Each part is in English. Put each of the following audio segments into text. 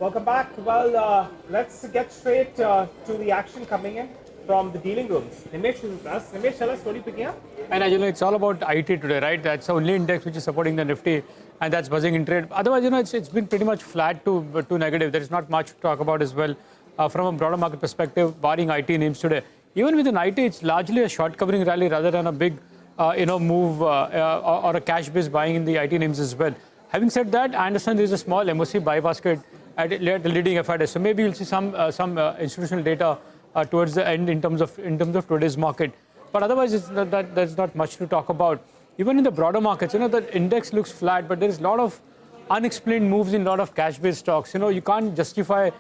Welcome back. Well, let's get straight to the action coming in from the dealing rooms. Nimesh is with us. Nimesh, tell us what are you picking up? And it's all about IT today, right? That's the only index which is supporting the Nifty, and that's buzzing in trade. Otherwise, it's been pretty much flat to negative. There is not much to talk about as well from a broader market perspective, barring IT names today. Even within IT, it's largely a short covering rally rather than a big, move or a cash-based buying in the IT names as well. Having said that, I understand there is a small MOC buy basket at the leading FID. So maybe you'll see some institutional data towards the end in terms of today's market. But otherwise, there's not much to talk about. Even in the broader markets, the index looks flat, but there is a lot of unexplained moves in a lot of cash-based stocks. You can't justify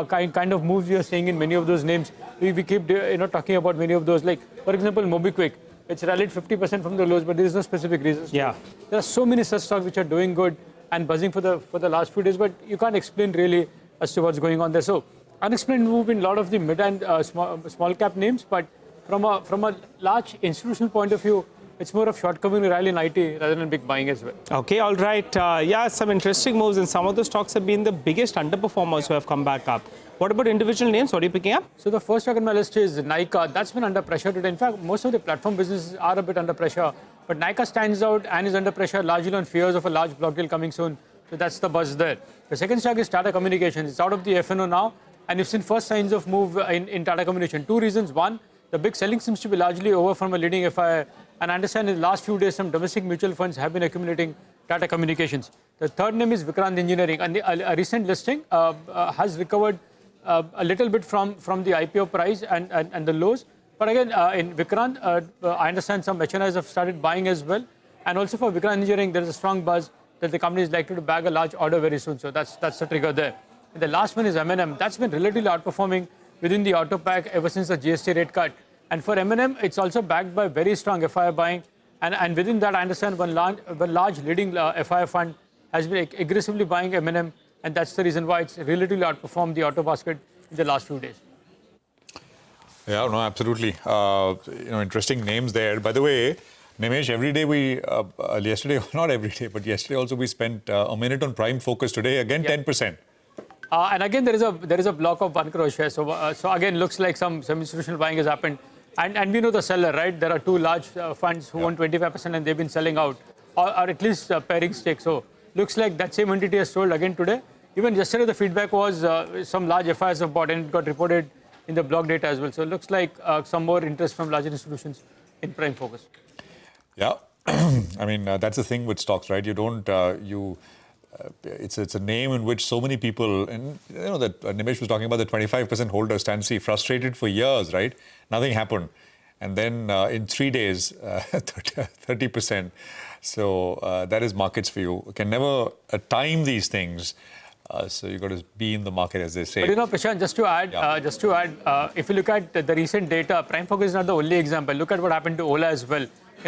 kind of moves you're seeing in many of those names. We keep talking about many of those. Like, for example, MobiKwik. It's rallied 50% from the lows, but there is no specific reasons. Yeah, there are so many such stocks which are doing good and buzzing for the last few days, but you can't explain really as to what's going on there. So unexplained move in a lot of the mid and small cap names, but from a large institutional point of view, it's more of short covering rally in IT rather than big buying as well. Okay, all right. Some interesting moves, and some of the stocks have been the biggest underperformers who have come back up. What about individual names? What are you picking up? So the first stock on my list is Nykaa. That's been under pressure today. In fact, most of the platform businesses are a bit under pressure, but Nykaa stands out and is under pressure largely on fears of a large block deal coming soon. So that's the buzz there. The second stock is Tata Communications. It's out of the FNO now, and you've seen first signs of move in Tata Communications. Two reasons. One, the big selling seems to be largely over from a leading FI, and I understand in the last few days some domestic mutual funds have been accumulating Tata Communications. The third name is Vikrant Engineering, and a recent listing has recovered a little bit from the IPO price and the lows. But again, in Vikrant, I understand some HNIs have started buying as well. And also for Vikrant Engineering, there is a strong buzz that the company is likely to bag a large order very soon. So that's the trigger there. And the last one is M&M. That's been relatively outperforming within the auto pack ever since the GST rate cut. And for M&M, it's also backed by very strong FI buying. And within that, I understand one large leading FI fund has been aggressively buying M&M. And that's the reason why it's relatively outperformed the auto basket in the last few days. Yeah, no, absolutely. Interesting names there. By the way, Nimesh, every day yesterday, not every day, but yesterday also we spent a minute on Prime Focus. Today, again, 10%. And again, there is a block of 1 crore shares. So again, looks like some institutional buying has happened. And we know the seller, right? There are two large funds who own 25% and they've been selling out, or at least pairing stakes. So looks like that same entity has sold again today. Even yesterday, the feedback was some large FIs have bought, and it got reported in the block data as well. So it looks like some more interest from larger institutions in Prime Focus. Yeah, I mean, that's the thing with stocks, right? You don't, it's a name in which so many people, and that Nimesh was talking about the 25% holder, stand see, frustrated for years, right? Nothing happened. And then in 3 days, 30%. So that is markets for you. You can never time these things. So you've got to be in the market, as they say. But Prashant, just to add, if you look at the recent data, Prime Focus is not the only example. Look at what happened to Ola as well.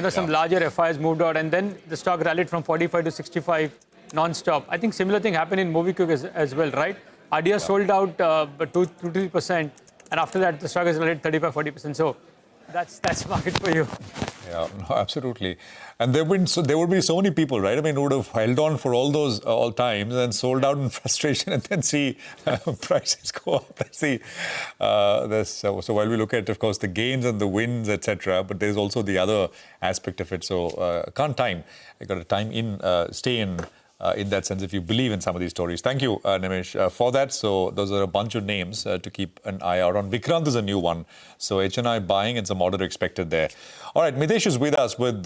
Some larger FIs moved out, and then the stock rallied from 45 to 65 non-stop. I think similar thing happened in MobiKwik as well, right? Adia sold out 2-3%, and after that the stock has rallied 35-40%. So that's market for you. Yeah, no, absolutely. And there would be so many people, right? I mean, who would have held on for all times and sold out in frustration, and then see prices go up. So while we look at, of course, the gains and the wins, etc., but there's also the other aspect of it. So can't time. You got to time in, stay in that sense if you believe in some of these stories. Thank you, Nimesh, for that. So those are a bunch of names to keep an eye out on. Vikrant is a new one. So HNI buying and some order expected there. All right, Mitesh is with us with